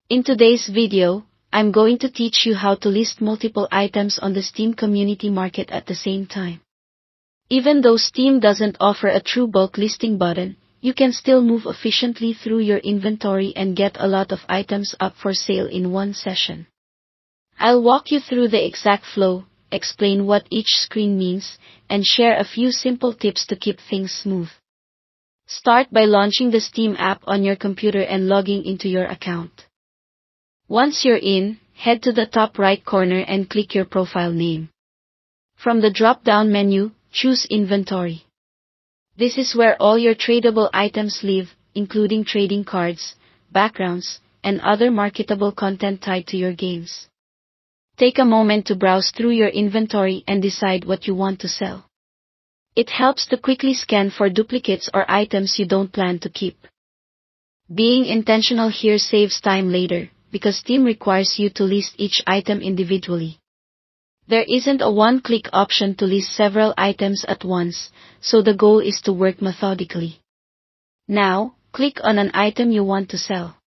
In today's video, I'm going to teach you how to list multiple items on the Steam Community Market at the same time. Even though Steam doesn't offer a true bulk listing button, you can still move efficiently through your inventory and get a lot of items up for sale in one session. I'll walk you through the exact flow, explain what each screen means, and share a few simple tips to keep things smooth. Start by launching the Steam app on your computer and logging into your account. Once you're in, head to the top right corner and click your profile name. From the drop-down menu, choose Inventory. This is where all your tradable items live, including trading cards, backgrounds, and other marketable content tied to your games. Take a moment to browse through your inventory and decide what you want to sell. It helps to quickly scan for duplicates or items you don't plan to keep. Being intentional here saves time later, because Steam requires you to list each item individually. There isn't a one-click option to list several items at once, so the goal is to work methodically. Now, click on an item you want to sell.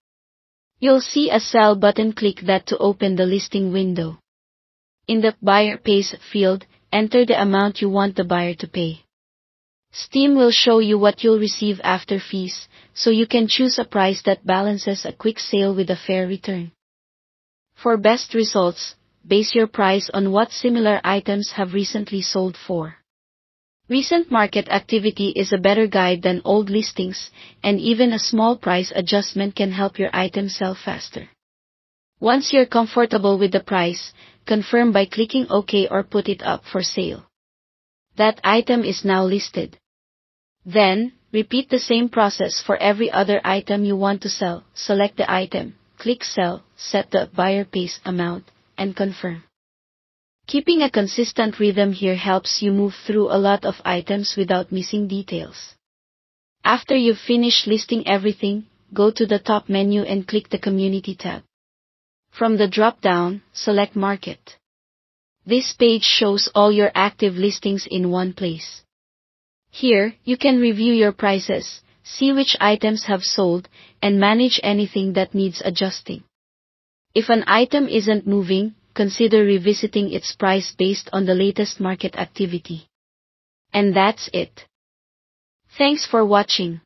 You'll see a Sell button. Click that to open the listing window. In the Buyer Pays field, enter the amount you want the buyer to pay. Steam will show you what you'll receive after fees, so you can choose a price that balances a quick sale with a fair return. For best results, base your price on what similar items have recently sold for. Recent market activity is a better guide than old listings, and even a small price adjustment can help your item sell faster. Once you're comfortable with the price, confirm by clicking OK or put it up for sale. That item is now listed. Then, repeat the same process for every other item you want to sell. Select the item, click Sell, set the buyer pays amount, and confirm. Keeping a consistent rhythm here helps you move through a lot of items without missing details. After you've finished listing everything, go to the top menu and click the Community tab. From the drop-down, select Market. This page shows all your active listings in one place. Here, you can review your prices, see which items have sold, and manage anything that needs adjusting. If an item isn't moving, consider revisiting its price based on the latest market activity. And that's it. Thanks for watching.